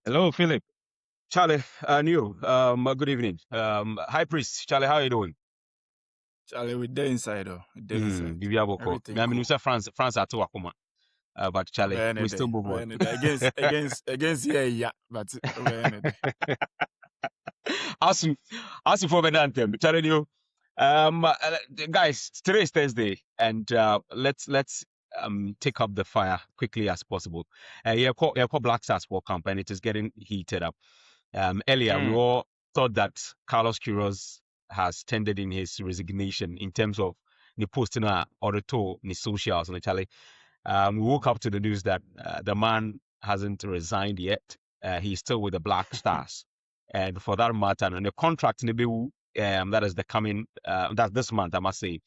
Hello, Philip. Charlie, new. Good evening. High Priest, Charlie, how are you doing? Charlie, we're there inside, oh. We're there inside. Bibia Boko. Everything Me, I mean, you cool. say France at two akuma. But Charlie, We're in we a still day. move We're on. in a day. Against yeah, but we're in a day. As you, for Vedantem, Charlie, you. Guys, today is Thursday, and let's take up the fire quickly as possible. Yeah, call Black Stars World Camp, and it is getting heated up. Earlier, we all thought that Carlos Queiroz has tendered in his resignation in terms of the posting or the tour in the socials. And Charlie, we woke up to the news that the man hasn't resigned yet. He's still with the Black Stars, and for that matter, and the contract in the that is the coming that's this month, I must say.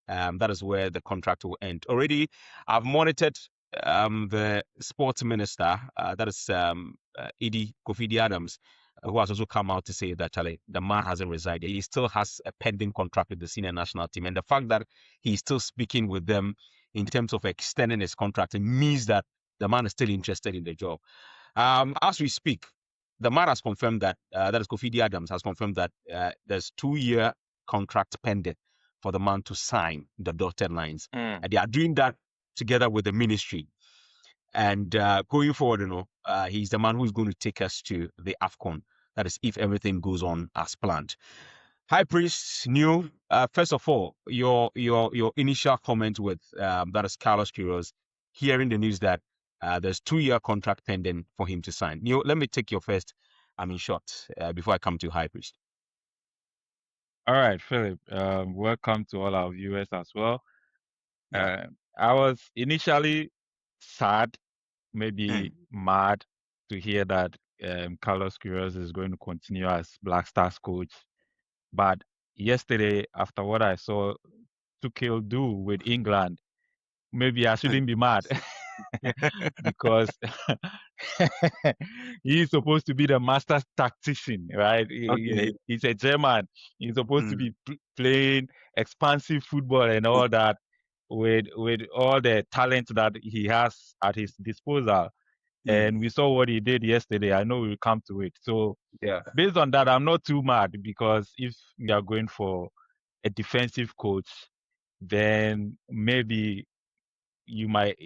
That is where the contract will end. Already, I've monitored the sports minister, that is Edie Kofi Adams, who has also come out to say that Charlie, the man hasn't resigned. He still has a pending contract with the senior national team. And the fact that he's still speaking with them in terms of extending his contract, it means that the man is still interested in the job. As we speak, the man has confirmed that, that is Kofi Adams has confirmed that there's 2-year contract pending for the man to sign the dotted lines. And they are doing that together with the ministry. And going forward, he's the man who's going to take us to the AFCON. That is, if everything goes on as planned. High Priest, new. First of all, your initial comment with that is Carlos Queiroz, hearing the news that there's 2-year contract pending for him to sign. New, let me take your first, shot before I come to High Priest. All right, Philip. Welcome to all our viewers as well. Yeah. I was initially sad, maybe mad, to hear that Carlos Queiroz is going to continue as Black Stars coach. But yesterday, after what I saw Tuchel do with England, maybe I shouldn't be mad because he's supposed to be the master tactician, right? Okay. He's a German. He's supposed to be playing expansive football and all that with all the talent that he has at his disposal. And we saw what he did yesterday. I know we'll come to it. So Yeah. based on that, I'm not too mad because if we are going for a defensive coach, then maybe you might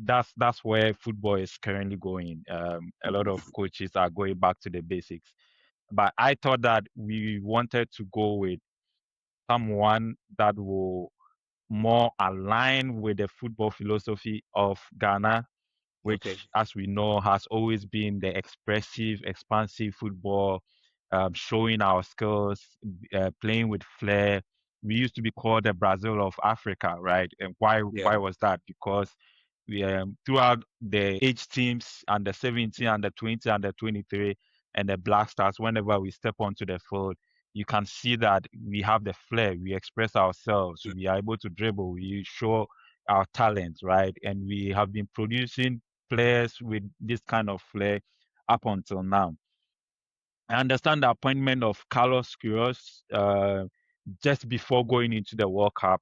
that's where football is currently going. A lot of coaches are going back to the basics, but I thought that we wanted to go with someone that will more align with the football philosophy of Ghana, which, as we know, has always been the expressive, expansive football, showing our skills, playing with flair. We used to be called the Brazil of Africa, right? And why was that? Because we throughout the age teams, under 17, under 20, under 23, and the Black Stars, whenever we step onto the field, you can see that we have the flair. We express ourselves. We are able to dribble. We show our talents, right? And we have been producing players with this kind of flair up until now. I understand the appointment of Carlos Queiroz just before going into the World Cup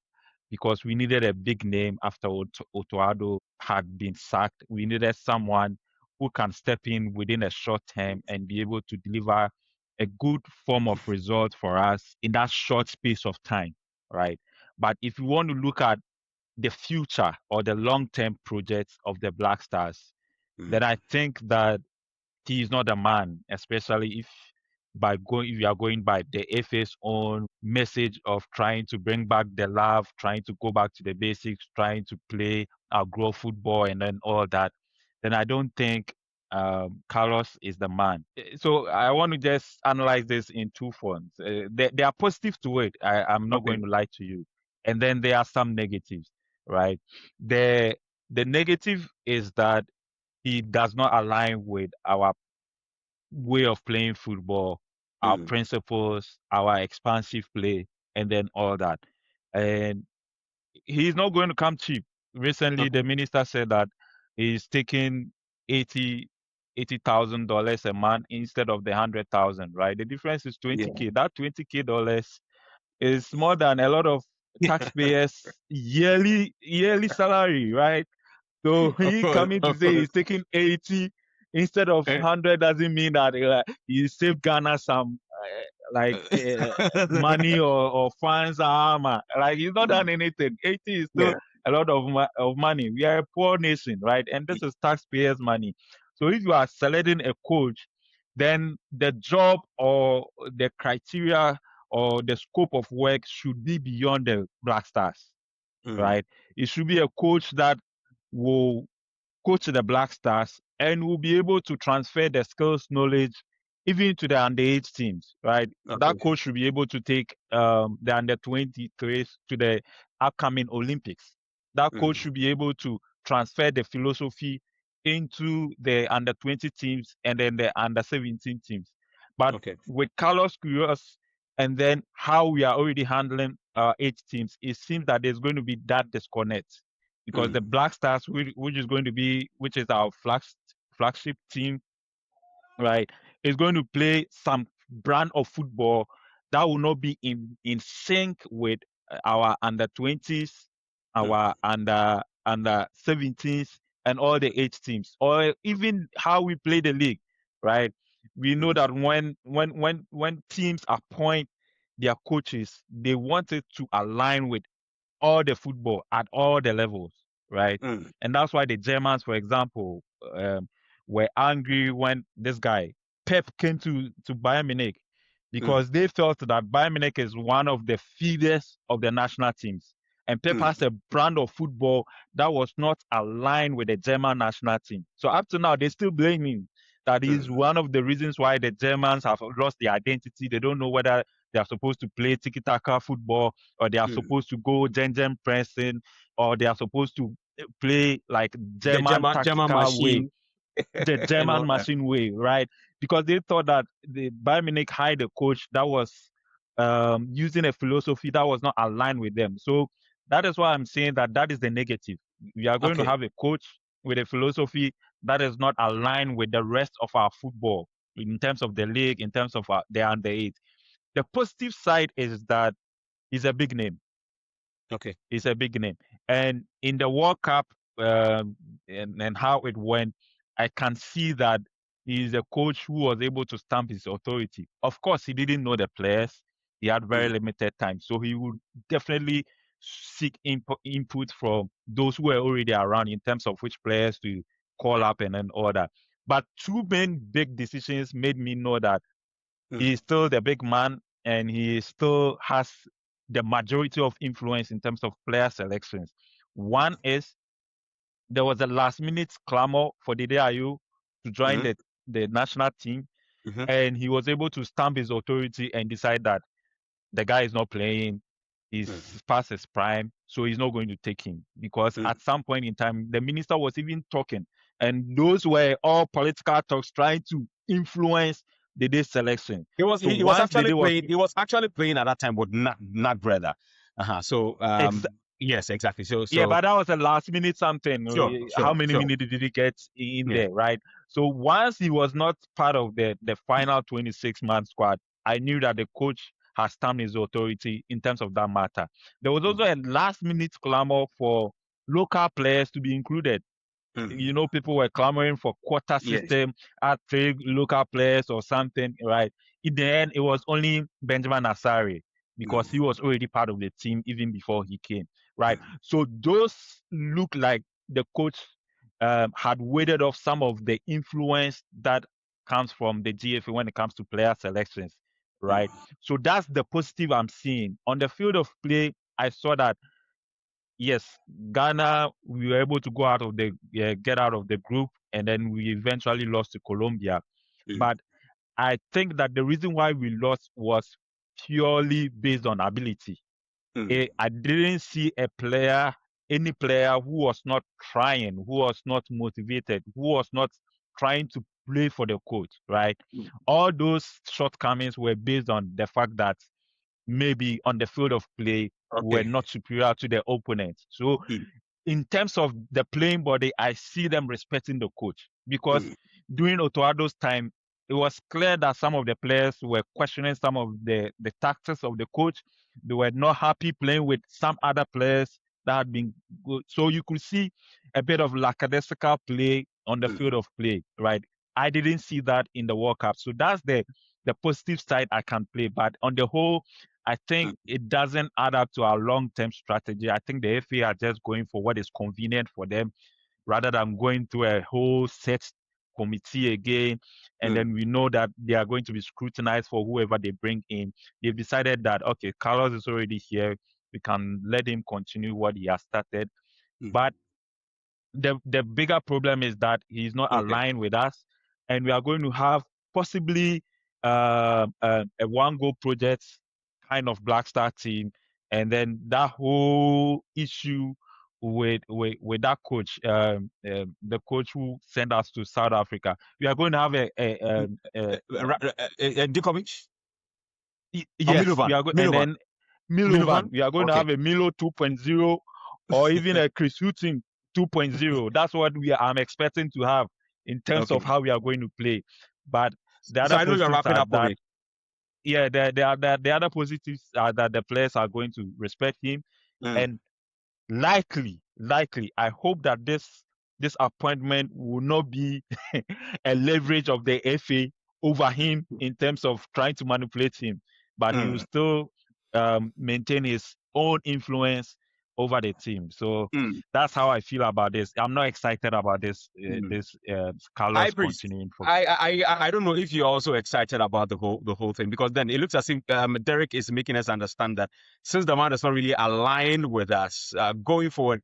because we needed a big name after Otoado had been sacked. We needed someone who can step in within a short term and be able to deliver a good form of result for us in that short space of time, right? But if you want to look at the future or the long-term projects of the Black Stars, then I think that he is not a man, especially if if you are going by the FA's own message of trying to bring back the love, trying to go back to the basics, trying to play our grow football and then all that, then I don't think Carlos is the man. So I want to just analyze this in two fronts. There are positives to it. I'm not going to lie to you, and then there are some negatives, right? The negative is that he does not align with our way of playing football, our principles, our expansive play, and then all that. And he's not going to come cheap. Recently, the minister said that he's taking $80,000 a month instead of the 100,000. Right? The difference is 20K. That $20K is more than a lot of taxpayers' yearly salary. Right? So he coming to say he's taking 80 instead of 100 doesn't mean that you save Ghana some money or funds. Like he's not done anything. 80 is still Yeah. a lot of money. We are a poor nation, right? And this is taxpayers' money. So if you are selecting a coach, then the job or the criteria or the scope of work should be beyond the Black Stars, right? It should be a coach that will coach the Black Stars and will be able to transfer the skills, knowledge, even to the underage teams, right? Okay. That coach should be able to take the under 23s to the upcoming Olympics. That coach should be able to transfer the philosophy into the under 20 teams and then the under 17 teams. But Okay. with Carlos Queiroz and then how we are already handling 8 teams, it seems that there's going to be that disconnect because the Black Stars, which is our flagship team, right, is going to play some brand of football that will not be in sync with our under 20s, our under 17s, and all the 8 teams, or even how we play the league, right? We know that when teams appoint their coaches, they want it to align with all the football at all the levels, right? And that's why the Germans, for example, were angry when this guy Pep came to Bayern Munich because they felt that Bayern Munich is one of the feeders of the national teams. And Pep has a brand of football that was not aligned with the German national team. So up to now, they still blame him. That is one of the reasons why the Germans have lost their identity. They don't know whether they are supposed to play tiki-taka football or they are supposed to go gen pressing or they are supposed to play like The German German tactical way, machine the and German all that. machine way, right? Because they thought that the Bayern Munich hired a coach that was using a philosophy that was not aligned with them. So that is why I'm saying that is the negative. We are going to Okay. have a coach with a philosophy that is not aligned with the rest of our football in terms of the league, in terms of the under 8. The positive side is that he's a big name. Okay. He's a big name. And in the World Cup and how it went, I can see that he's a coach who was able to stamp his authority. Of course, he didn't know the players. He had very limited time. So he would definitely seek input from those who were already around in terms of which players to call up and then order. But two main big decisions made me know that he's still the big man and he still has the majority of influence in terms of player selections. One is there was a last minute clamor for Dede Ayew to join the national team, and he was able to stamp his authority and decide that the guy is not playing, he's past his prime, so he's not going to take him. Because at some point in time, the minister was even talking, and those were all political talks trying to influence the day selection. He was So he was once actually Dede playing. He was actually playing at that time with not brother. So yes, exactly. Yeah, but that was a last minute something. How many Sure. minutes did he get in Yeah. there, right? So once he was not part of the final 26-man squad, I knew that the coach has stamped his authority in terms of that matter. There was also a last minute clamor for local players to be included. You know, people were clamoring for quota Yes. system, at 3 local players or something, right? In the end, it was only Benjamin Asare because he was already part of the team even before he came, right? So those look like the coach had waded off some of the influence that comes from the GFA when it comes to player selections, right? So that's the positive I'm seeing. On the field of play, I saw that yes, Ghana, we were able to go out of the get out of the group, and then we eventually lost to Colombia. But I think that the reason why we lost was purely based on ability. I didn't see any player who was not trying, who was not motivated, who was not trying to play for the coach, right? All those shortcomings were based on the fact that maybe on the field of play were not superior to their opponents. So in terms of the playing body, I see them respecting the coach because during Otoado's time, it was clear that some of the players were questioning some of the tactics of the coach. They were not happy playing with some other players that had been good. So you could see a bit of lackadaisical play on the field of play, right? I didn't see that in the World Cup. So that's the positive side I can play. But on the whole, I think it doesn't add up to our long-term strategy. I think the FA are just going for what is convenient for them rather than going through a whole set committee again. And then we know that they are going to be scrutinized for whoever they bring in. They've decided that, okay, Carlos is already here. We can let him continue what he has started. But the bigger problem is that he's not aligned with us, and we are going to have possibly a one goal project kind of Black Star team, and then that whole issue with that coach, the coach who sent us to South Africa. We are going to have Djokovic? yes, Milovan. we are going, and Milovan. then Milovan, we are going to Okay. have a Milo 2.0 or even a Chris Hutton 2.0. That's what I'm expecting to have in terms of how we are going to play. But the So other I know you're positives wrapping are up for that me. yeah, the other positives are that the players are going to respect him, and likely, I hope that this appointment will not be a leverage of the FA over him in terms of trying to manipulate him, but he will still maintain his own influence over the team. So that's how I feel about this. I'm not excited about this High Carlos priest. continuing for. I don't know if you're also excited about the whole thing, because then it looks as if Derek is making us understand that since the man is not really aligned with us going forward,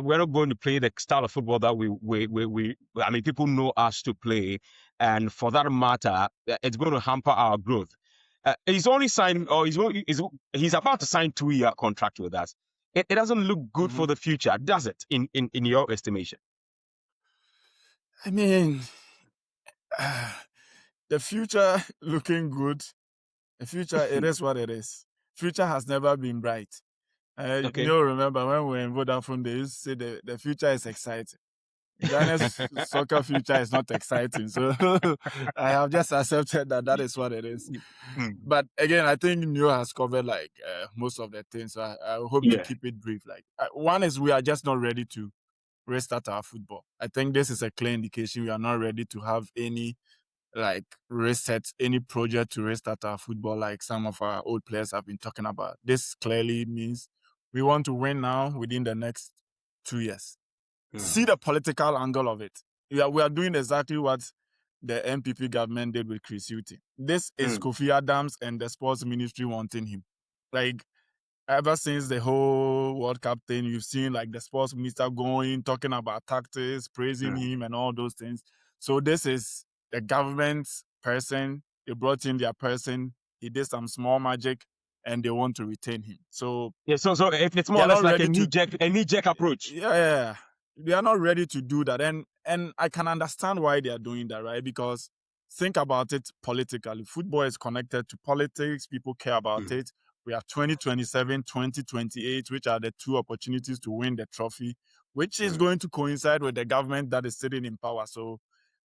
we're not going to play the style of football that we I mean, people know us to play, and for that matter, it's going to hamper our growth. He's only signed, or he's about to sign 2-year contract with us. It doesn't look good for the future, does it? In your estimation? I mean, the future looking good. The future, it is what it is. Future has never been bright. Okay. You remember when we were in Vodafone, they used to say the future is exciting. Ghana's soccer future is not exciting. So I have just accepted that is what it is. But again, I think Neo has covered like most of the things. So I hope to keep it brief. Like one is we are just not ready to restart our football. I think this is a clear indication we are not ready to have any like reset, any project to restart our football like some of our old players have been talking about. This clearly means we want to win now within the next 2 years. See the political angle of it. We are doing exactly what the MPP government did with Chris Hutton. This is Kofi Adams and the sports ministry wanting him. Like, ever since the whole World Cup thing, you've seen like the sports minister going, talking about tactics, praising him and all those things. So this is the government's person. They brought in their person. He did some small magic and they want to retain him. So yeah, so if it's more they or are less not like a ready knee-jerk approach. Yeah. They are not ready to do that. And I can understand why they are doing that, right? Because think about it politically. Football is connected to politics. People care about it. We have 2027, 2028, which are the two opportunities to win the trophy, which is going to coincide with the government that is sitting in power. So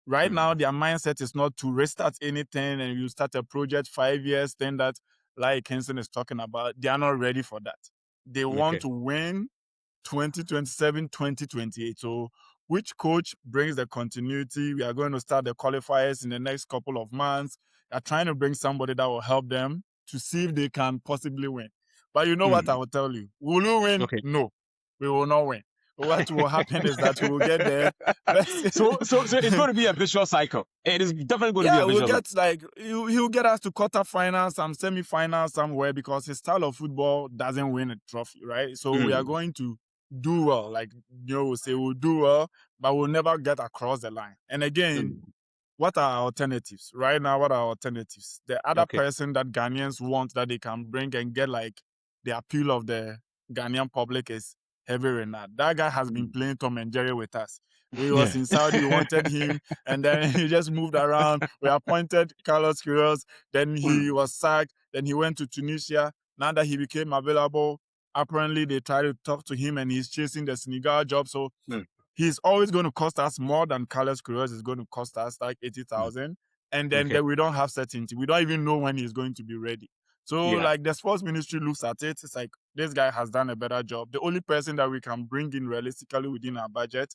right now, their mindset is not to restart anything and you start a project 5 years, then that like Henson is talking about. They are not ready for that. They want to win 2027, 2028. So which coach brings the continuity? We are going to start the qualifiers in the next couple of months. They're trying to bring somebody that will help them to see if they can possibly win. But you know what I will tell you? Will you win? Okay. No, we will not win. What will happen is that we will get there. So it's going to be a vicious cycle. It is definitely going to be a vicious cycle. We'll get like he'll get us to quarterfinals, some semi-finals somewhere because his style of football doesn't win a trophy, right? So we are going to do well. Like will say we'll do well, but we'll never get across the line. And again, what are our alternatives? Right now, what are our alternatives? The other person that Ghanaians want that they can bring and get like the appeal of the Ghanaian public is Heavy Renard. That guy has been playing Tom and Jerry with us. We was in Saudi, we wanted him, and then he just moved around. We appointed Carlos Queiroz, then he was sacked, then he went to Tunisia. Now that he became available, apparently they tried to talk to him and he's chasing the Senegal job. So he's always going to cost us more than Carlos Queiroz is going to cost us, like 80,000. And then we don't have certainty. We don't even know when he's going to be ready. So like the sports ministry looks at it, it's like this guy has done a better job. The only person that we can bring in realistically within our budget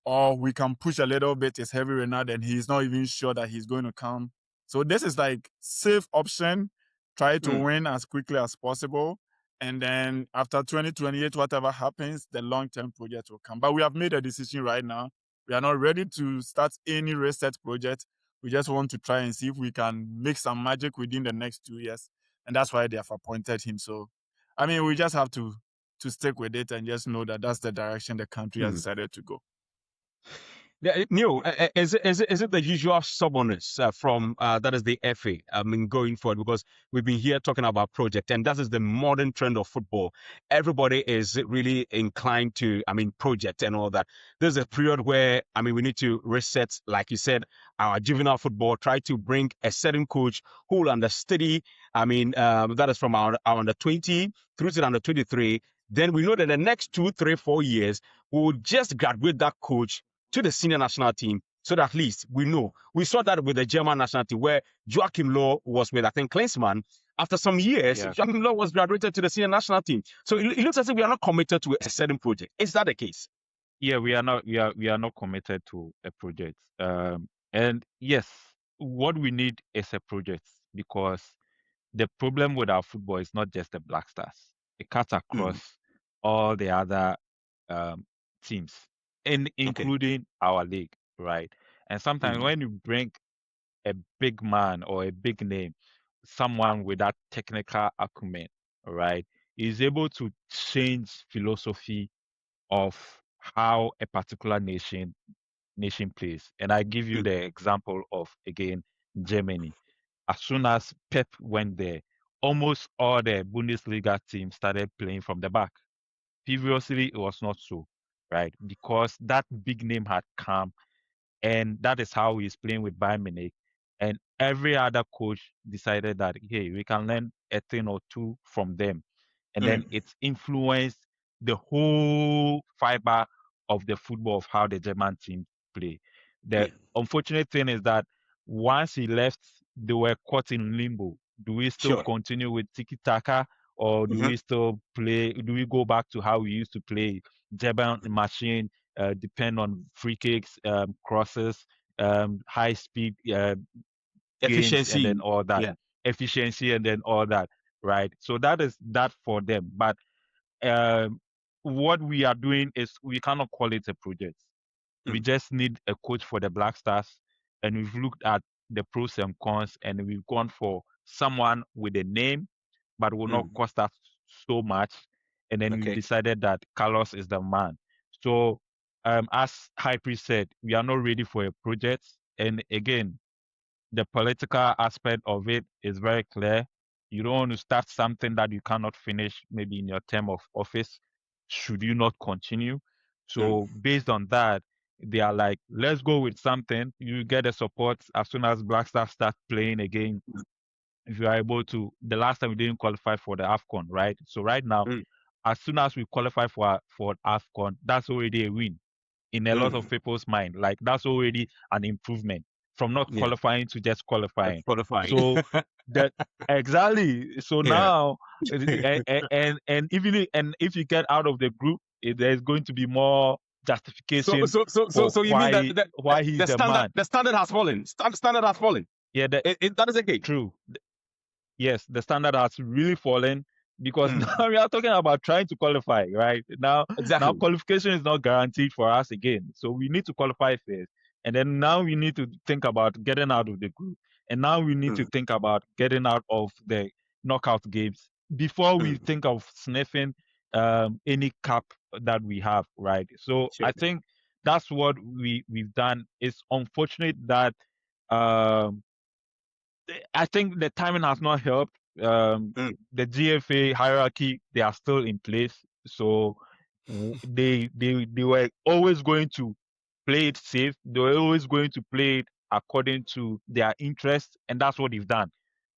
or we can push a little bit. It's heavy right now, then he's not even sure that he's going to come. So this is like safe option. Try to win as quickly as possible. And then after 2028, whatever happens, the long-term project will come. But we have made a decision right now. We are not ready to start any reset project. We just want to try and see if we can make some magic within the next 2 years. And that's why they have appointed him. So, I mean, we just have to stick with it and just know that that's the direction the country has decided to go. Yeah, Neil, is it the usual stubbornness from that is the FA? I mean, going forward, because we've been here talking about project, and that is the modern trend of football. Everybody is really inclined to, I mean, project and all that. There's a period where, I mean, we need to reset, like you said, our juvenile football. Try to bring a certain coach who will understudy. I mean, that is from our under 20 through to under 23. Then we know that the next 2, 3, 4 years we will just graduate that coach to the senior national team, so that at least we know. We saw that with the German national team, where Joachim Löw was with, I think, Klinsmann. After some years, Joachim Löw was graduated to the senior national team. So it looks as if we are not committed to a certain project. Is that the case? Yeah, we are not. We are not committed to a project. And yes, what we need is a project, because the problem with our football is not just the Black Stars. It cuts across all the other teams, including our league, right? And sometimes when you bring a big man or a big name, someone with that technical acumen, right, is able to change philosophy of how a particular nation plays. And I give you the example of, again, Germany. As soon as Pep went there, almost all the Bundesliga teams started playing from the back. Previously, it was not so, right? Because that big name had come, and that is how he's playing with Bayern Munich. And every other coach decided that, hey, we can learn a thing or two from them. And then it's influenced the whole fiber of the football of how the German team play. The unfortunate thing is that once he left, they were caught in limbo. Do we still continue with tiki taka, or do we still play? Do we go back to how we used to play German machine? Depend on free kicks, crosses, high speed efficiency, and then all that, efficiency, and then all that, right? So that is that for them. But what we are doing is we cannot call it a project. We just need a coach for the Black Stars, and we've looked at the pros and cons, and we've gone for someone with a name, but will not cost us so much. And then we decided that Carlos is the man. So, as High Priest said, we are not ready for a project. And again, the political aspect of it is very clear. You don't want to start something that you cannot finish, maybe in your term of office, should you not continue. So based on that, they are like, let's go with something. You get the support as soon as Black Stars start playing again. If you are able to, the last time we didn't qualify for the AFCON, right? So right now, as soon as we qualify for AFCON, that's already a win in a lot of people's mind. Like, that's already an improvement from not qualifying to just qualifying. So that exactly. So now, and even if you get out of the group, there's going to be more justification. So you mean that why he's the man? The standard has fallen. Standard has fallen. Yeah, that is okay. True. Yes, the standard has really fallen, because now we are talking about trying to qualify, right? Now qualification is not guaranteed for us again. So we need to qualify first. And then now we need to think about getting out of the group. And now we need to think about getting out of the knockout games before we think of sniffing any cup that we have, right? So I think that's what we've done. It's unfortunate that I think the timing has not helped. The GFA hierarchy, they are still in place. So they were always going to play it safe. They were always going to play it according to their interests, and that's what they've done,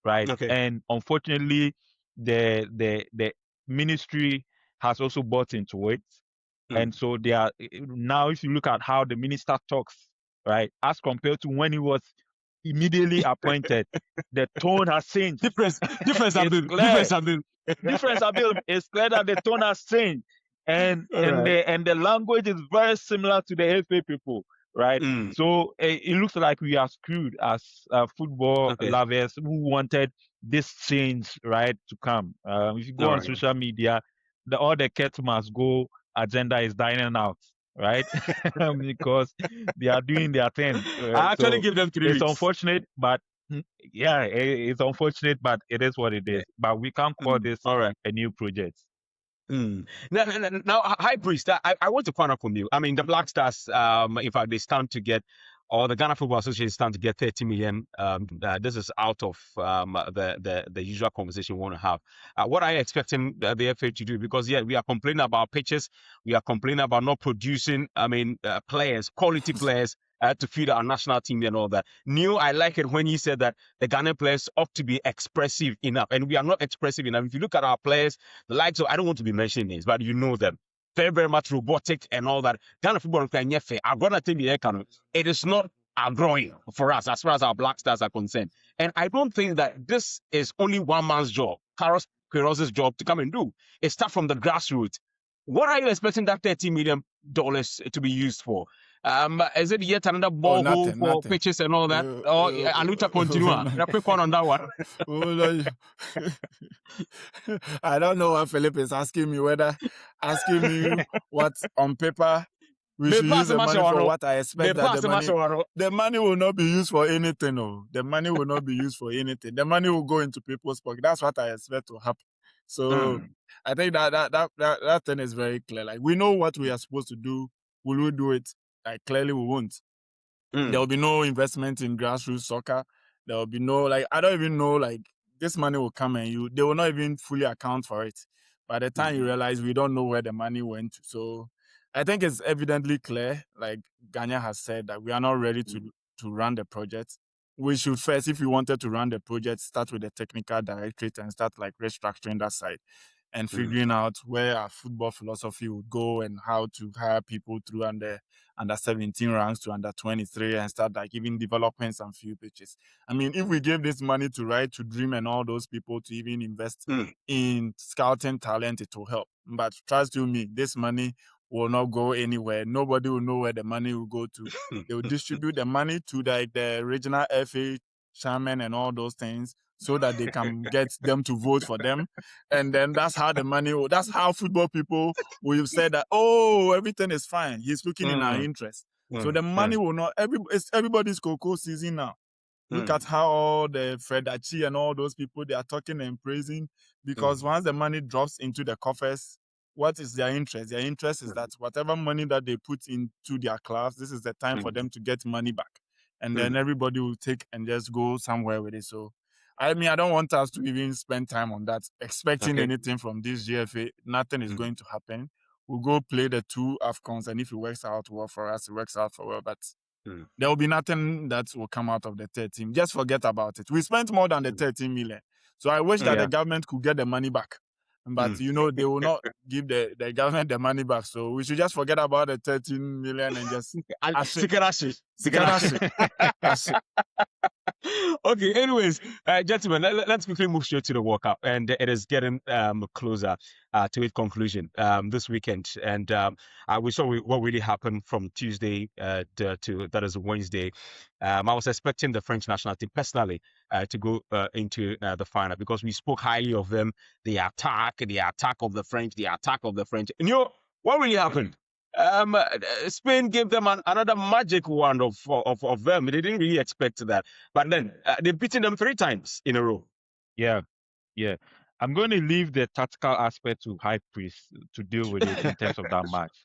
right? And unfortunately, the ministry has also bought into it. And so they are now, if you look at how the minister talks, right, as compared to when he was immediately appointed, the tone has changed. Difference have been. It's clear that the tone has changed. and All right. the language is very similar to the FA people, right? Mm. So it looks like we are screwed as football Okay. lovers who wanted this change, right, to come. If you go All on right. social media, all the cat must go agenda is dying out, right? Because they are doing their thing. I actually So give them 3 it's weeks. unfortunate, but yeah, it's unfortunate, but it is what it is. But we can't call this All right. a new project. Now, High Priest, I want to find out from you. I mean, the Black Stars, in fact, they stand to get, or the Ghana Football Association stand to get 30 million. This is out of the usual conversation we want to have. What are you expecting the FA to do? Because we are complaining about pitches, we are complaining about not producing. I mean, players, quality players. To feed our national team and all that. Neil, I like it when he said that the Ghanaian players ought to be expressive enough, and we are not expressive enough. If you look at our players, the likes of, I don't want to be mentioning names, but you know them. Very, very much robotic and all that. Ghana football, it is not growing for us as far as our Black Stars are concerned. And I don't think that this is only one man's job, Carlos Queiroz's job to come and do. It starts from the grassroots. What are you expecting that $30 million to be used for? Is it yet another borehole for pitches and all that? Aluta continua. A quick one on that one. I don't know what Philip is asking me. Whether asking me what on paper we should use the money for, what I expect that the money will not be used for anything. No, the money will not be used for anything. The money will go into people's pocket. That's what I expect to happen. So I think that thing is very clear. Like, we know what we are supposed to do. Will we do it? Like, clearly we won't. There will be no investment in grassroots soccer. There will be no, like, I don't even know, like, this money will come and they will not even fully account for it. By the time you realize, we don't know where the money went to. So I think it's evidently clear, like Ghana has said, that we are not ready to run the project. We should first, if we wanted to run the project, start with the technical directorate and start like restructuring that side and figuring out where our football philosophy would go and how to hire people through under 17 ranks to under 23 and start like even developing some few pitches. I mean, if we gave this money to Right to Dream and all those people to even invest in scouting talent, it will help. But trust you me, this money will not go anywhere. Nobody will know where the money will go to. They will distribute the money to the regional FA chairman and all those things so that they can get them to vote for them. And then that's how the money that's how football people will say that, oh, everything is fine. He's looking in our interest. So the money will not, it's everybody's cocoa season now. Look at how all the Fredachi and all those people, they are talking and praising, because once the money drops into the coffers, what is their interest? Their interest is that whatever money that they put into their clubs, this is the time for them to get money back. And then everybody will take and just go somewhere with it. So, I mean, I don't want us to even spend time on that, expecting anything from this GFA. Nothing is going to happen. We'll go play the 2 AFCONs, and if it works out well for us, it works out for well. But there will be nothing that will come out of the 13. Just forget about it. We spent more than the 13 million. So I wish that the government could get the money back. But, you know, they will not give the government the money back. So we should just forget about the 13 million and just... Okay, anyways, gentlemen, let's quickly move straight to the World Cup. And it is getting closer to its conclusion this weekend. And we saw what really happened from Tuesday to that is Wednesday. I was expecting the French national team personally to go into the final, because we spoke highly of them, the attack of the French. And you know, what really happened? Spain gave them another magic wand of them. They didn't really expect that. But then they've beaten them 3 times in a row. Yeah. I'm going to leave the tactical aspect to High Priest to deal with it in terms of that match.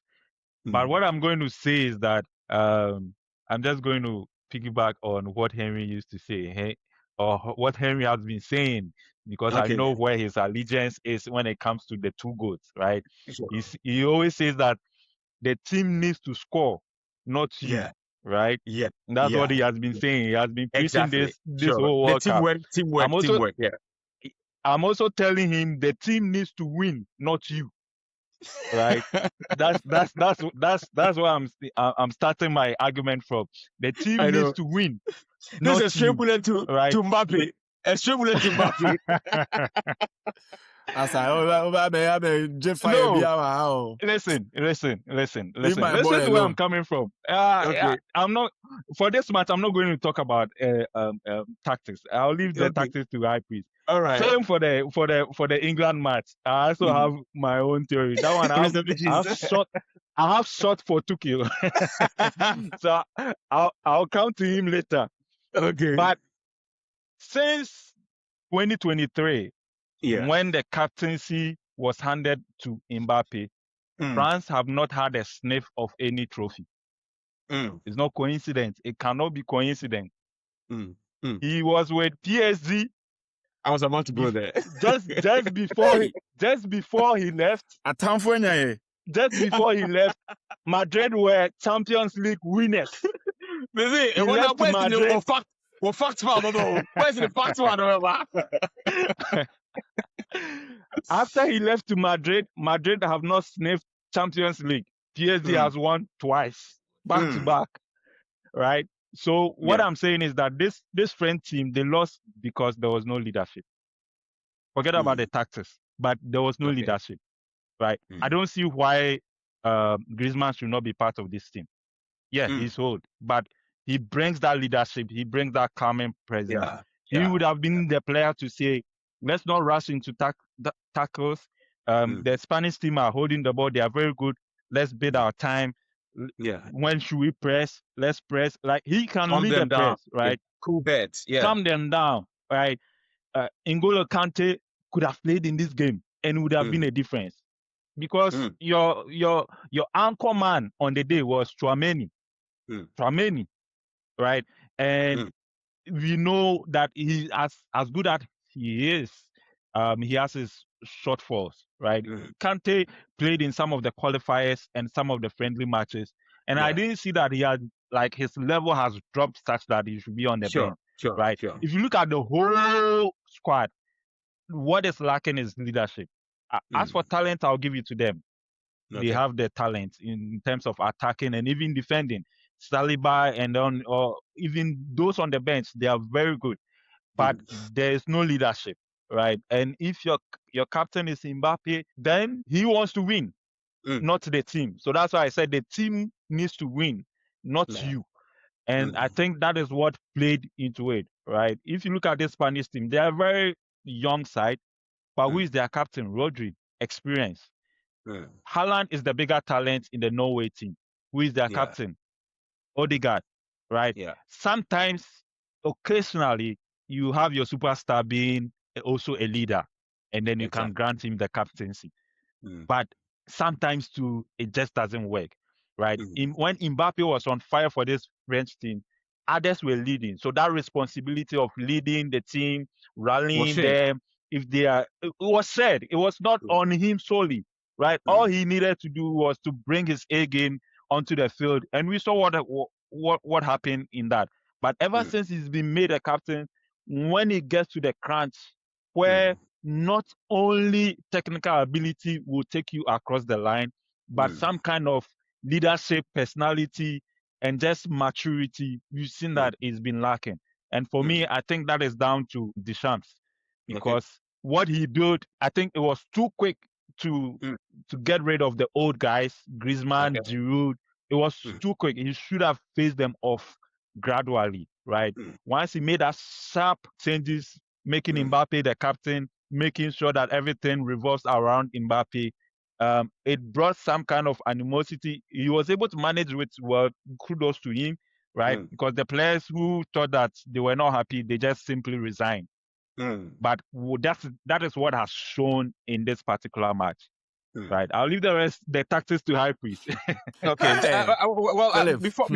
But what I'm going to say is that I'm just going to piggyback on what Henry used to say, or what Henry has been saying, because I know where his allegiance is when it comes to the 2 goats, right? Sure. He always says that the team needs to score, not you, right? Yeah. That's what he has been saying. He has been preaching this whole World Cup. Teamwork. I'm also telling him the team needs to win, not you. Right? That's where I'm starting my argument from. The team needs to win. This is a straight bullet to Mbappe. A straight bullet to Mbappe. As I J5 No. Listen. Leave my Listen boy to where I'm alone. coming from. Okay. I'm not for this match. I'm not going to talk about tactics. I'll leave the Okay. tactics to High Priest. All right. Same for the England match. I also Mhm. have my own theory. That one I Mr. Bridges. have shot for 2 kilos. So I'll come to him later. Okay. But since 2023, Yeah. when the captaincy was handed to Mbappe, Mm. France have not had a sniff of any trophy. Mm. It's not coincidence. It cannot be coincidence. Mm. Mm. He was with PSG I was about to go there. just before he left. Just before he left, Madrid were Champions League winners. Busy. He left to Madrid. What fact one? No. Where's the fact one? After he left to Madrid, Madrid have not sniffed Champions League. PSG has won twice, back to back, right? So what I'm saying is that this French team, they lost because there was no leadership. Forget about the tactics, but there was no leadership, right? I don't see why Griezmann should not be part of this team. Yeah, he's old, but he brings that leadership. He brings that calming presence. He would have been the player to say, let's not rush into tackles. The Spanish team are holding the ball. They are very good. Let's bid our time. When should we press? Let's press. Like he can Calm lead them the down. press, right? Cool bets. Yeah. Calm them down, right? N'Golo Kante could have played in this game and would have been a difference because your anchor man on the day was Tchouaméni. Tchouaméni, right? And we know that he as good as he is, he has his shortfalls, right? Kante played in some of the qualifiers and some of the friendly matches, and I didn't see that he had like his level has dropped such that he should be on the bench, right? If you look at the whole squad, what is lacking is leadership. As for talent, I'll give it to them. They have the talent in terms of attacking and even defending. Saliba and or even those on the bench, they are very good, but there is no leadership, right? And if your captain is Mbappe, then he wants to win, not the team. So that's why I said the team needs to win, not you. And I think that is what played into it, right? If you look at the Spanish team, they are a very young side, but who is their captain? Rodri, experience. Haaland is the bigger talent in the Norway team. Who is their captain? Odegaard, right? Sometimes, occasionally, you have your superstar being also a leader, and then you can grant him the captaincy. But sometimes, too, it just doesn't work, right? When Mbappe was on fire for this French team, others were leading. So that responsibility of leading the team, rallying them, if they are, it was said, it was not on him solely, right? All he needed to do was to bring his A game onto the field, and we saw what happened in that. But ever since he's been made a captain, when he gets to the crunch, where not only technical ability will take you across the line, but some kind of leadership, personality, and just maturity, you've seen that it's been lacking. And for me, I think that is down to Deschamps, because what he did, I think it was too quick to get rid of the old guys, Griezmann, Giroud. It was too quick. He should have phased them off gradually, right? Once he made that sharp changes, making Mbappe the captain, making sure that everything revolves around Mbappe, it brought some kind of animosity. He was able to manage with, well, kudos to him, right? Because the players who thought that they were not happy, they just simply resigned. But that is what has shown in this particular match, right? I'll leave the tactics to High Priest. Before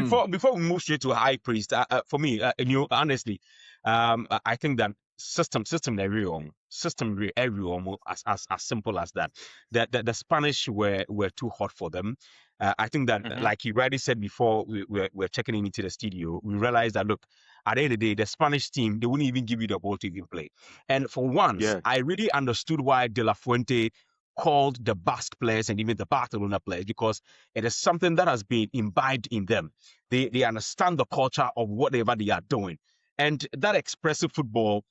we move straight to High Priest, for me, honestly, I think that system everyone as simple as that. The Spanish were too hot for them. I think that, like you already said before, we're checking into the studio, we realized that, look, at the end of the day, the Spanish team, they wouldn't even give you the ball to even play. And for once, I really understood why De La Fuente called the Basque players and even the Barcelona players, because it is something that has been imbibed in them. They understand the culture of whatever they are doing. And that expressive football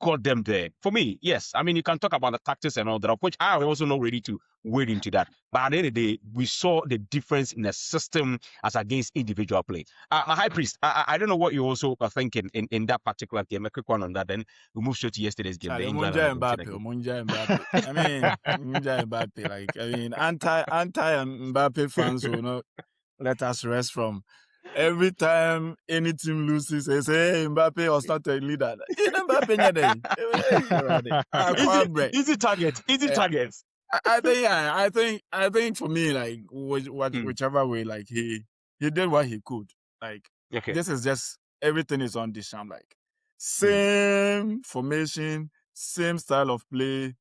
got them there? For me, yes. I mean, you can talk about the tactics and all that, of which I am also not ready to wade into that. But at the end of the day, we saw the difference in the system as against individual play. My high priest, I don't know what you also are thinking in that particular game. A quick one on that, then we move straight to yesterday's game. The England and Argentina game. Mbappe. I mean, Munja Mbappe. Like, I mean, anti Mbappe fans will not let us rest from. Every time any team loses, they say, hey, Mbappe was not a leader. Mbappe, easy targets. I think for me, like, whichever way, like, he did what he could. Like, this is just, everything is on Deschamps. Like, same formation, same style of play,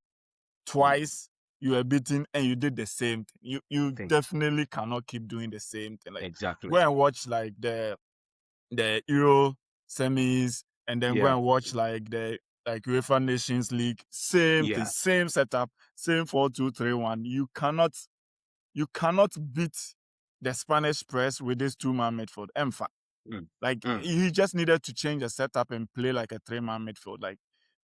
twice you were beaten and you did the same thing. You definitely cannot keep doing the same thing. Like, exactly. Go and watch like the Euro semis, and then go and watch like the UEFA Nations League. Same thing, same setup, same 4-2-3-1. You cannot beat the Spanish press with this 2-man midfield. He just needed to change the setup and play like a 3-man midfield. Like,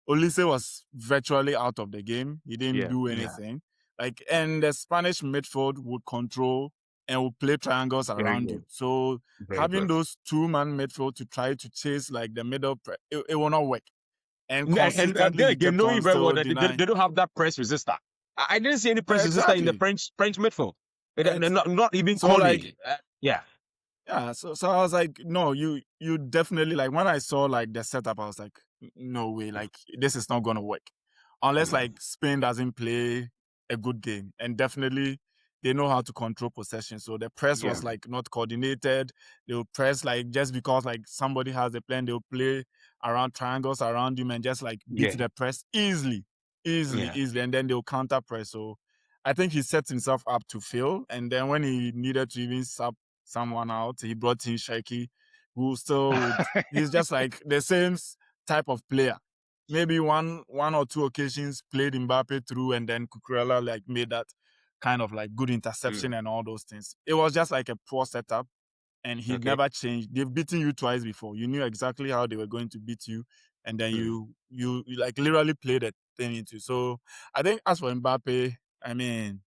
Olise was virtually out of the game. He didn't do anything. Like, and the Spanish midfield would control and would play triangles around you. So having those 2-man midfield to try to chase like the middle press, it will not work. And consistently, they know very well that they don't have that press resistor. I didn't see any press resistor in the French midfield. Not even so like, Yeah, so I was like, no, you definitely, like, when I saw like the setup, I was like, no way, like, this is not gonna work unless like Spain doesn't play a good game, and definitely they know how to control possession. So the press was like not coordinated. They will press like just because like somebody has a plan, they'll play around triangles around him and just like beat the press easily, and then they'll counter press. So I think he set himself up to fail, and then when he needed to even sub someone out, he brought in Shaiki, who still he's just like the same type of player. Maybe one or two occasions played Mbappe through, and then Cucurella like made that kind of like good interception and all those things. It was just like a poor setup, and he never changed. They've beaten you twice before. You knew exactly how they were going to beat you, and then you like literally played that thing into. So I think as for Mbappe, I mean,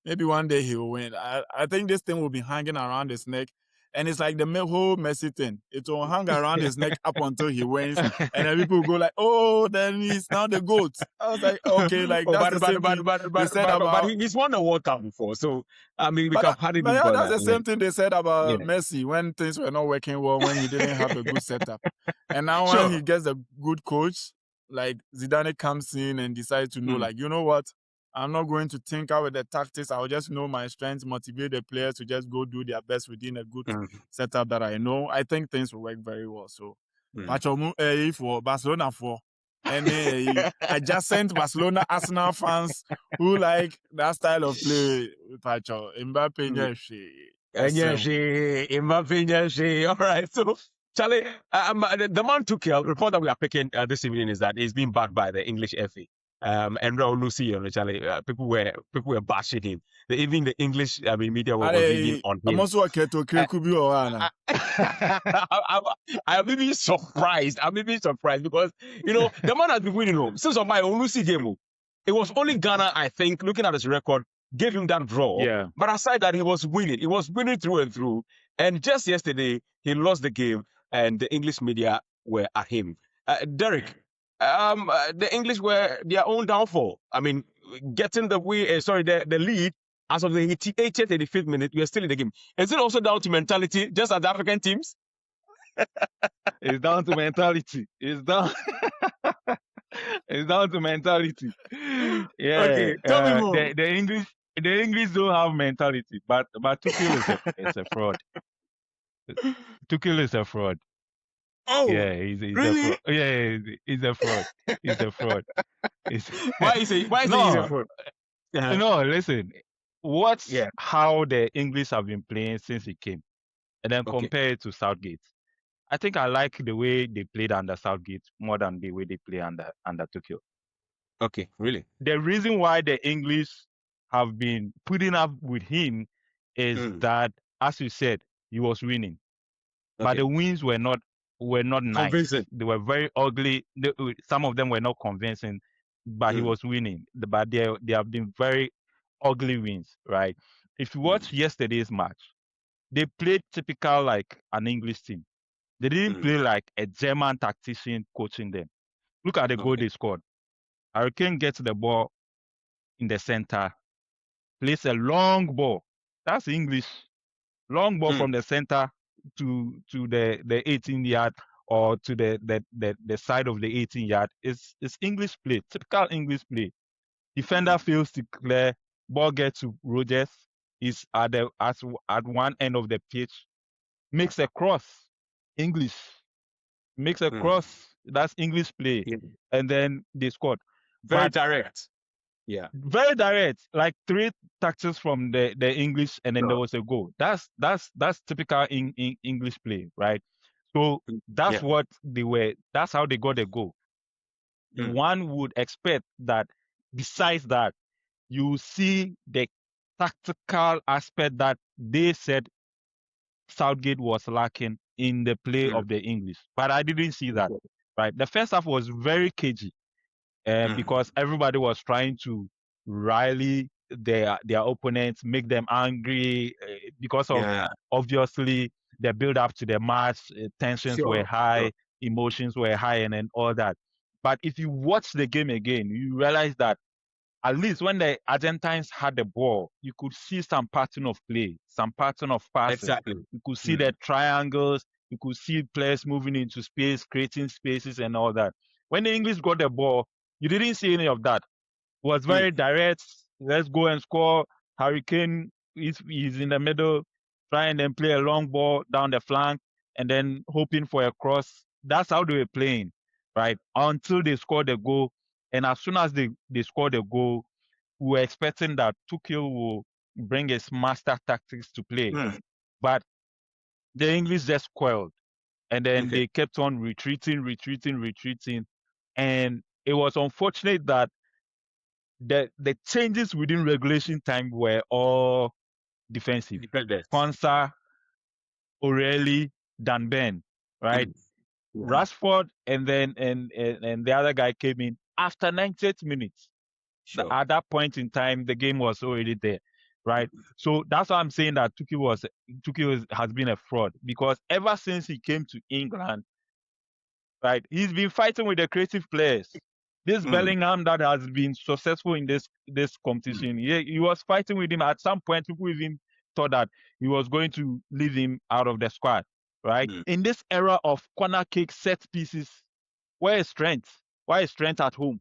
maybe one day he will win. I think this thing will be hanging around his neck. And it's like the whole Messi thing. It will hang around his neck up until he wins. And then people go like, oh, then he's now the GOAT. I was like, okay, like that's the same thing they said about... But he's won the World Cup before. So, I mean, we can had it before. That's the same thing they said about Messi when things were not working well, when he didn't have a good setup. And now when he gets a good coach, like Zidane comes in and decides to know, like, you know what? I'm not going to think out with the tactics. I'll just know my strengths, motivate the players to just go do their best within a good setup that I know. I think things will work very well. So, for Barcelona and adjacent Barcelona Arsenal fans who like that style of play, Pacho, Mbappe, Mbappe. All right, so Charlie, the man Tuchel report that we are picking this evening is that he's being backed by the English FA. And Raul Lucy, Charlie, people were bashing him. Even the English media were reading on him. I'm also a keto. I'm even surprised. Because the man has been winning since on my own Lucy game. It was only Ghana, I think, looking at his record, gave him that draw. Yeah. But aside that, he was winning. He was winning through and through. And just yesterday, he lost the game, and the English media were at him. Derek. The English were their own downfall. I mean, getting the lead as of the 80th, 85th minute, we are still in the game. Is it also down to mentality, just as the African teams? It's down to mentality. It's down to mentality. Yeah. Okay, tell me more. The English don't have mentality, but Tuchel is a fraud. Tuchel is a fraud. Oh, yeah, he's really? a fraud. Yeah, he's a fraud. He's a fraud. Why is he a fraud? No, listen. Watch how the English have been playing since he came, and then compare it to Southgate. I think I like the way they played under Southgate more than the way they play under Tuchel. Okay, really? The reason why the English have been putting up with him is that, as you said, he was winning, but the wins were not were not nice. Convincing. They were very ugly. Some of them were not convincing, but he was winning. But they have been very ugly wins, right? If you watch yesterday's match, they played typical like an English team. They didn't play like a German tactician coaching them. Look at the goal they scored. Hurricane gets the ball in the center, plays a long ball. That's English. Long ball from the center to the 18 yard or to the side of the 18 yard. It's English play, typical English play. Defender fails to clear, ball gets to Rogers. He's at one end of the pitch, makes a cross. English makes a cross. That's English play, and then they scored. Very direct. Yeah. Very direct. Like 3 touches from the English, and then there was a goal. That's typical in English play, right? So that's what they were. That's how they got a goal. One would expect that besides that, you see the tactical aspect that they said Southgate was lacking in the play of the English. But I didn't see that, right? The first half was very cagey because everybody was trying to rally their opponents, make them angry because of obviously the build up to the match, tensions were high, emotions were high, and then all that. But if you watch the game again, you realize that at least when the Argentines had the ball, you could see some pattern of play, some pattern of passes. Exactly. You could see the triangles. You could see players moving into space, creating spaces and all that. When the English got the ball, you didn't see any of that. It was very direct. Let's go and score. Hurricane is in the middle, trying and play a long ball down the flank and then hoping for a cross. That's how they were playing, right? Until they scored the goal. And as soon as they scored the goal, we were expecting that Tuchel will bring his master tactics to play. But the English just quelled. And then they kept on retreating. And it was unfortunate that the changes within regulation time were all defensive. Konsa, O'Reilly, Dan Ben, right? Rashford and then and the other guy came in after 98 minutes. At that point in time, the game was already there, right? So that's why I'm saying that Tuchel has been a fraud because ever since he came to England, right, he's been fighting with the creative players. This Bellingham that has been successful in this competition, he was fighting with him. At some point, people even thought that he was going to leave him out of the squad, right? In this era of corner kick set pieces, where is Trent? Why is Trent at home?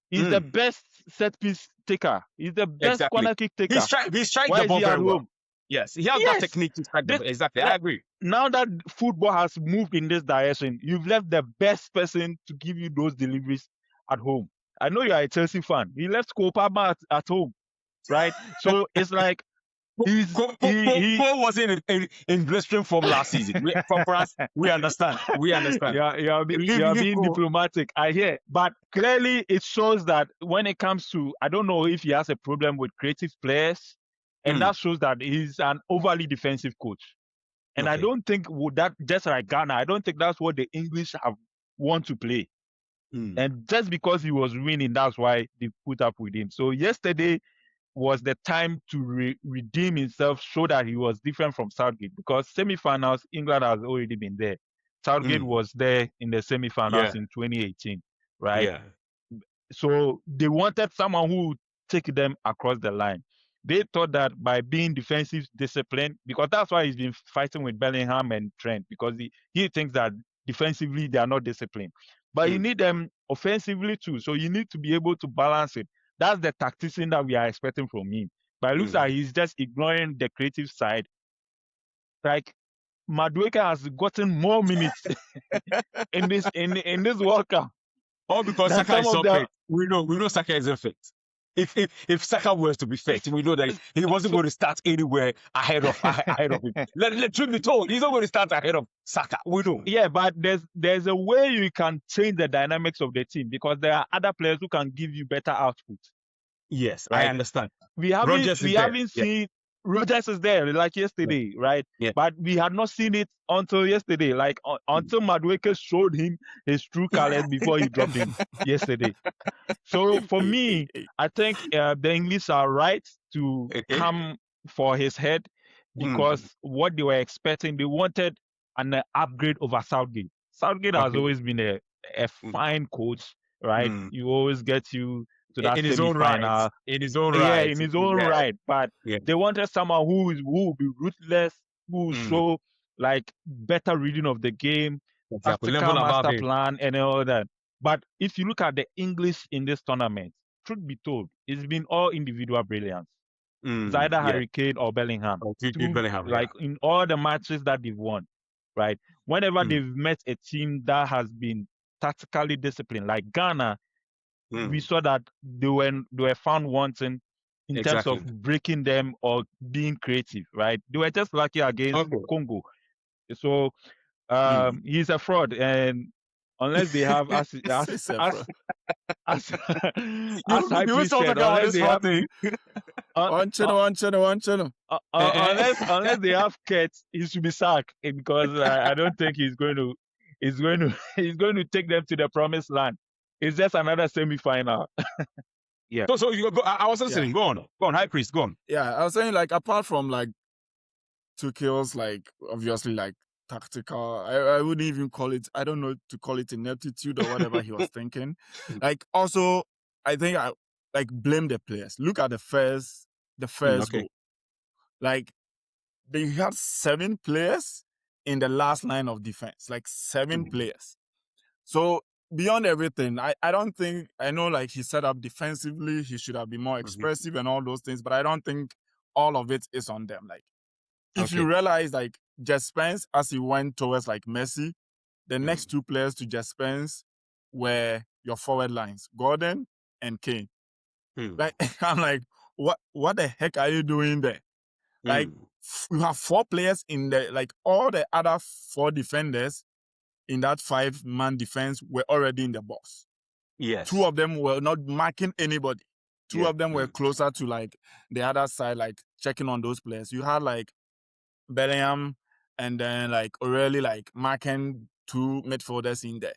He's the best set piece taker. He's the best corner kick taker. He strikes the ball very well. Yes, he has that technique to strike the ball. Exactly, I agree. Now that football has moved in this direction, you've left the best person to give you those deliveries at home. I know you're a Chelsea fan. He left Kopama at home, right? So it's like Cole wasn't in blistering form last season. For us, we understand. You're being diplomatic, I hear. But clearly it shows that when it comes to, I don't know if he has a problem with creative players, and that shows that he's an overly defensive coach. And I don't think with that, just like Ghana, I don't think that's what the English want to play. And just because he was winning, that's why they put up with him. So yesterday was the time to redeem himself, show that he was different from Southgate. Because semifinals, England has already been there. Southgate was there in the semifinals in 2018, right? Yeah. So they wanted someone who would take them across the line. They thought that by being defensive disciplined, because that's why he's been fighting with Bellingham and Trent, because he thinks that defensively they are not disciplined. But you need them offensively too. So you need to be able to balance it. That's the tactician that we are expecting from him. But it looks like he's just ignoring the creative side. Like Madueke has gotten more minutes in this World Cup. All because Saka is so fit. We know Saka isn't fit. If Saka was to be fit, we know that he wasn't going to start anywhere ahead of him. Let truth be told, he's not going to start ahead of Saka. We know. Yeah, but there's a way you can change the dynamics of the team because there are other players who can give you better output. Yes, right? I understand. We haven't seen Rogers is there like yesterday, right? Yeah. But we had not seen it until yesterday, like until Madueke showed him his true colors before he dropped him yesterday. So for me, I think the English are right to come for his head because what they were expecting, they wanted an upgrade over Southgate. Southgate has always been a fine coach, right? You always get you to that in his own right. semi-final. In his own Yeah, right. in his own right. But they wanted someone who will be ruthless, who will show like better reading of the game, tactical master plan, and all that. But if you look at the English in this tournament, truth be told, it's been all individual brilliance. It's either Harry Kane or Bellingham. Like in all the matches that they've won, right? Whenever they've met a team that has been tactically disciplined, like Ghana, we saw that they were found wanting in terms of breaking them or being creative, right? They were just lucky against Congo. So he's a fraud, and unless they have as Hype said, unless they have unless they have Kets, he should be sacked because I don't think he's going to take them to the promised land. It's just another semi-final. Yeah. So you go. I was listening. Go on, High Priest. Go on. Yeah, I was saying like apart from like Tuchel's like obviously like tactical, I wouldn't even call it. I don't know to call it ineptitude or whatever he was thinking. Like also, I think I like blame the players. Look at the first goal. Like they had 7 players in the last line of defense. Like 7 players. So beyond everything, I don't think, I know like he set up defensively, he should have been more expressive and all those things, but I don't think all of it is on them. Like, if you realize like Jess Spence, as he went towards like Messi, the next 2 players to Jess Spence were your forward lines, Gordon and Kane. Like, I'm like, what the heck are you doing there? Like, you have 4 players in the, like all the other 4 defenders in that 5-man defense were already in the box. Yes. 2 of them were not marking anybody. 2 of them were closer to like the other side, like checking on those players. You had like Bellingham and then like O'Reilly like marking 2 midfielders in there.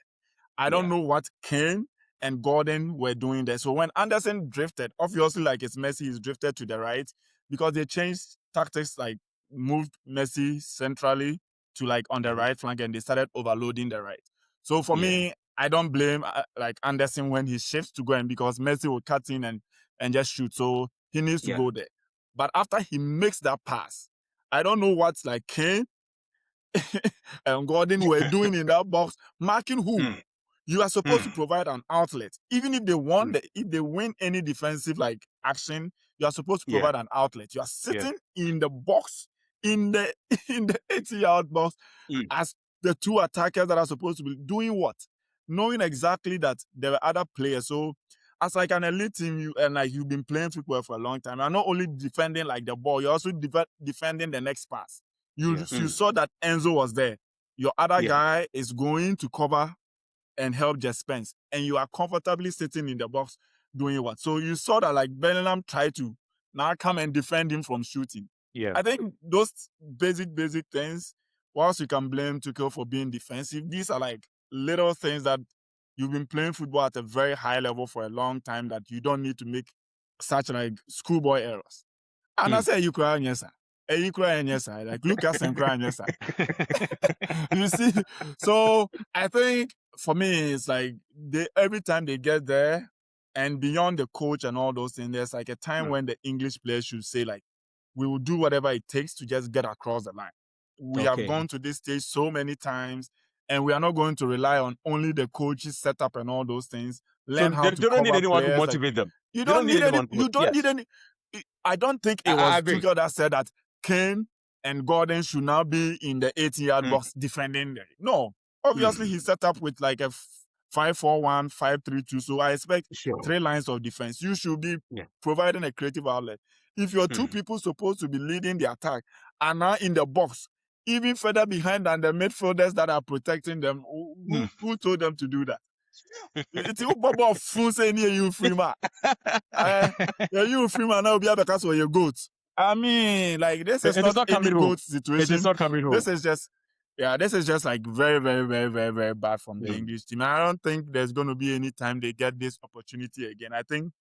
I don't know what Kane and Gordon were doing there. So when Anderson drifted, obviously like it's Messi, he's drifted to the right because they changed tactics, like moved Messi centrally to like on the right flank and they started overloading the right. So for me, I don't blame like Anderson when he shifts to go in because Messi will cut in and just shoot. So he needs to go there. But after he makes that pass, I don't know what's like Kane and Gordon were doing in that box, marking who? You are supposed to provide an outlet. Even if they won, if they win any defensive like action, you are supposed to provide an outlet. You are sitting in the box, in the 80-yard box, as the 2 attackers that are supposed to be doing what? Knowing exactly that there are other players. So as like an elite team, you've been playing football for a long time. You're not only defending like the ball, you're also defending the next pass. You saw that Enzo was there. Your other guy is going to cover and help Jess Spence, and you are comfortably sitting in the box doing what? So you saw that like Bellingham tried to now come and defend him from shooting. Yeah. I think those basic things, whilst you can blame Tuchel for being defensive, these are like little things that you've been playing football at a very high level for a long time that you don't need to make such like schoolboy errors. And I say you cry, yes, sir. You cry, yes, sir. Like Lucas and cry, yes, sir. You see? So I think for me, it's like every time they get there and beyond the coach and all those things, there's like a time when the English players should say like, we will do whatever it takes to just get across the line. We have gone to this stage so many times and we are not going to rely on only the coach's setup and all those things. Learn how to cover players. You don't need anyone to motivate them. You don't need any. I don't think it was Tuchel that said that Kane and Gordon should now be in the 80-yard box defending there. No. Obviously, he set up with like a 5-4-1, 5-3-2. So I expect 3 lines of defense. You should be providing a creative outlet. If your 2 people supposed to be leading the attack are now in the box, even further behind than the midfielders that are protecting them, who told them to do that? It's a bubble of fun saying you free man. You free man now be because of your goats. I mean, like, this is It is not not any coming home. good situation. It is not coming home. This is just like very, very, very, very, very bad from the English team. I don't think there's going to be any time they get this opportunity again. I think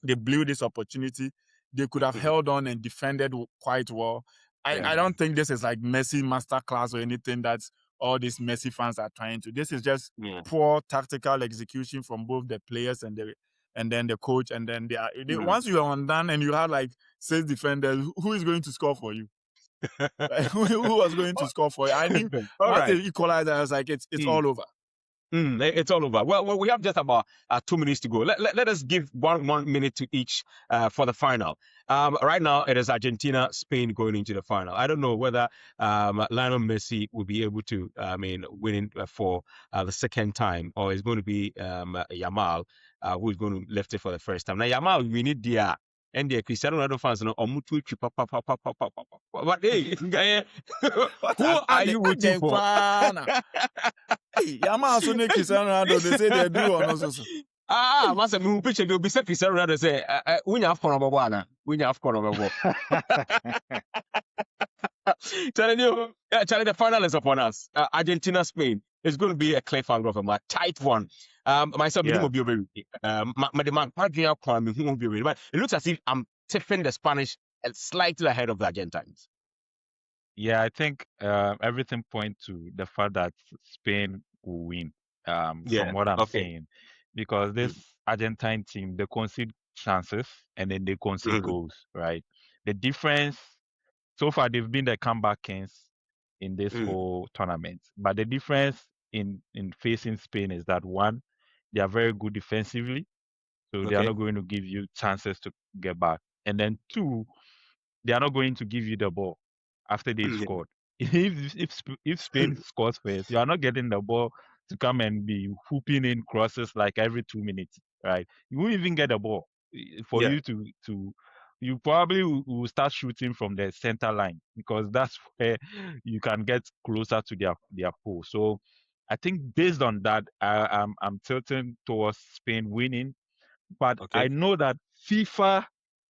they blew this opportunity. They could have held on and defended quite well. I don't think this is like Messi masterclass or anything that's all these Messi fans are trying to. This is just poor tactical execution from both the players and then the coach. And then once you are undone and you have like 6 defenders, who is going to score for you? Like, who was going to score for you? I think once they equalize, I was like, it's all over. It's all over. Well, we have just about 2 minutes to go. Let us give one minute to each for the final. Right now, it is Argentina, Spain going into the final. I don't know whether Lionel Messi will be able to, win for the second time, or it's going to be Yamal who is going to lift it for the first time. Now, Yamal, we need the and the Cristiano Ronaldo fans know but hey, who are you rooting for? Yamal so ne Cristiano Ronaldo, they say they do or no so. Masa me picture they be say Cristiano Ronaldo say unya afcon obobo ana unya afcon obobo. Telling you, Charlie, the final is upon us. Argentina, Spain. It's going to be a cliffhanger of a tight one. Myself, will be very. But it looks as if I'm tipping the Spanish slightly ahead of the Argentines. Yeah, I think everything points to the fact that Spain will win. From what I'm saying, because this Argentine team, they concede chances and then they concede goals, right? The difference. So far, they've been the comeback kings in this whole tournament. But the difference in facing Spain is that, one, they are very good defensively. So they are not going to give you chances to get back. And then, two, they are not going to give you the ball after they've scored. If Spain scores first, you are not getting the ball to come and be whooping in crosses like every 2 minutes, right? You won't even get the ball for you to you probably will start shooting from the center line because that's where you can get closer to their pole. So I think based on that, I'm tilting towards Spain winning. But I know that FIFA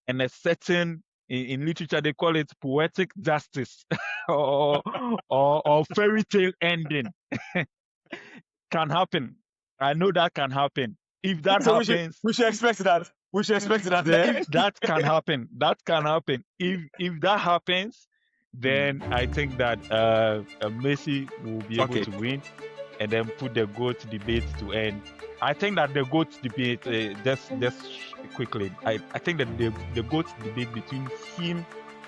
and a certain in literature they call it poetic justice or fairy tale ending can happen. I know that can happen. If that happens, we should expect that. We should expect that. That can happen. That can happen. If that happens, then I think that Messi will be able to win, and then put the GOAT debate to end. I think that the GOAT debate, just quickly, I think that the GOAT debate between him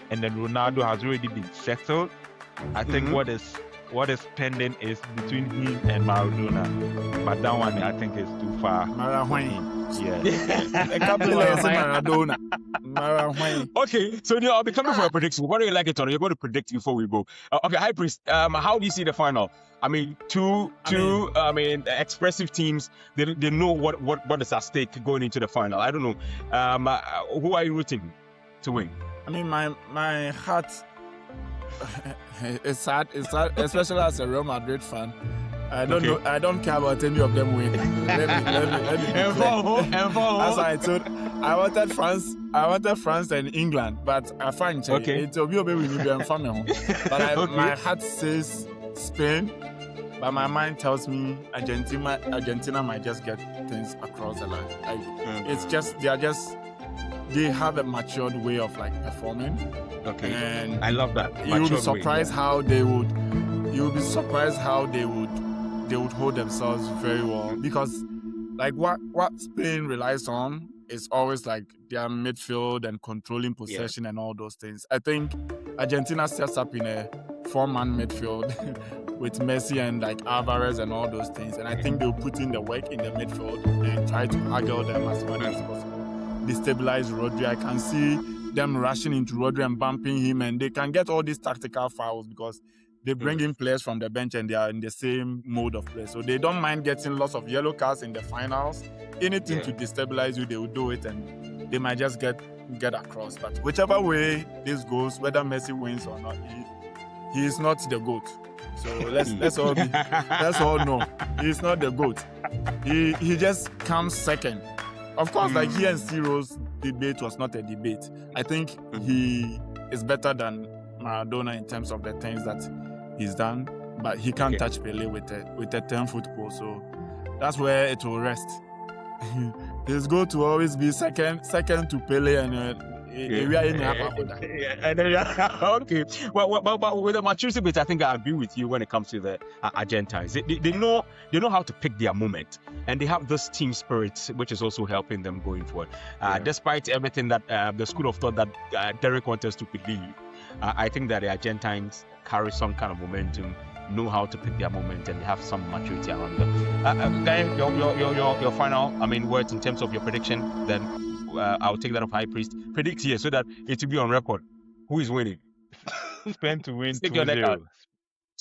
and then Ronaldo has already been settled. I think what is pending is between him and Maradona, but that one I think is too far. A couple of Maradona. Okay, so I'll be coming for a prediction. What do you like it, Tony? You're going to predict before we go. Okay, High Priest, how do you see the final? I mean, two expressive teams. They know what is at stake going into the final. I don't know. Who are you rooting to win? I mean, my heart. It's sad, especially as a Real Madrid fan. I don't know. I don't care about any of them winning. Let me as I told, I wanted France and England, but I find it will be with family. But my heart says Spain, but my mind tells me Argentina might just get things across the line. Like it's just they have a matured way of like performing. Okay. And I love that. You'll be surprised how they would hold themselves very well, because like what Spain relies on is always like their midfield and controlling possession and all those things. I think Argentina sets up in a 4-man midfield with Messi and like Alvarez and all those things, and I think they'll put in the work in the midfield and try to haggle them as much as possible. Destabilize Rodri. I can see them rushing into Rodri and bumping him, and they can get all these tactical fouls because they bring in players from the bench and they are in the same mode of play. So they don't mind getting lots of yellow cards in the finals. Anything to destabilize you, they will do it, and they might just get across. But whichever way this goes, whether Messi wins or not, he is not the GOAT. So let's all know he's not the GOAT. He just comes second. Of course, like he and Ciro's debate was not a debate. I think he is better than Maradona in terms of the things that he's done, but he can't touch Pele with a 10-foot pole. So that's where it will rest. His goal to always be second to Pele, and we are in okay. Well, with the maturity bit, I think I agree with you when it comes to the Argentines. They know how to pick their moment, and they have this team spirit, which is also helping them going forward. Despite everything that the school of thought that Derek wants us to believe, I think that the Argentines carry some kind of momentum, know how to pick their moment, and they have some maturity around them. Guy, your final, words in terms of your prediction, then I'll take that of High Priest. Predict here so that it will be on record. Who is winning? Spain to win 2-0.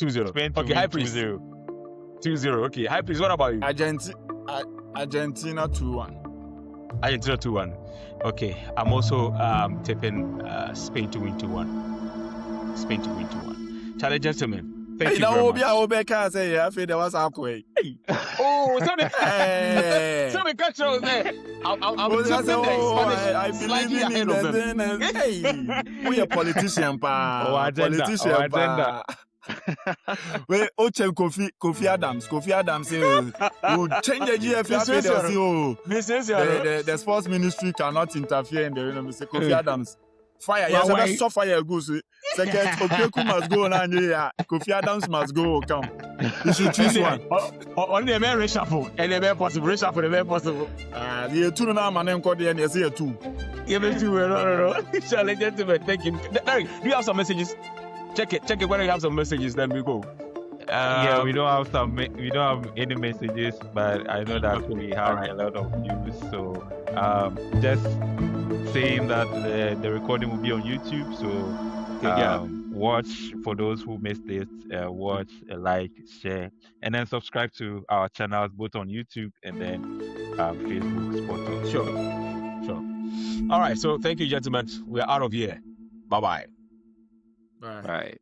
2-0. Spain to okay, win High Priest. 2-0. 2-0. Okay, High Priest, what about you? Argentina 2-1. Argentina 2-1. Okay, I'm also tipping Spain to win 2-1. Spain to win 2-1. Charlie, gentlemen, thank you very much. Oh, Somebody catch us there. I'm I believe in them. Hey, we a politician, pa. Politician, pa. Wait, Ochen Kofi Adams. Kofi Adams say, "Oh, change the GFA. The sports ministry cannot interfere in the." Kofi Adams. Fire, yes, that's so fire goes. Second, Opeku must go on here. Kofi Adams must go. Come, you should choose one. Only a man reshuffle, and a man possible reshuffle, a man possible. The two now, man, and call the end. Yes, here two. Give it to no. Shall I, gentlemen? Thank you. Do you have some messages? Check it. When you have some messages, then we go. We don't have any messages, but I know that we have a lot of views. So just saying that the recording will be on YouTube. So watch, for those who missed it. Watch, like, share, and then subscribe to our channels both on YouTube and then Facebook, Sportok. Sure. All right. So thank you, gentlemen. We're out of here. Bye-bye. Bye. Bye.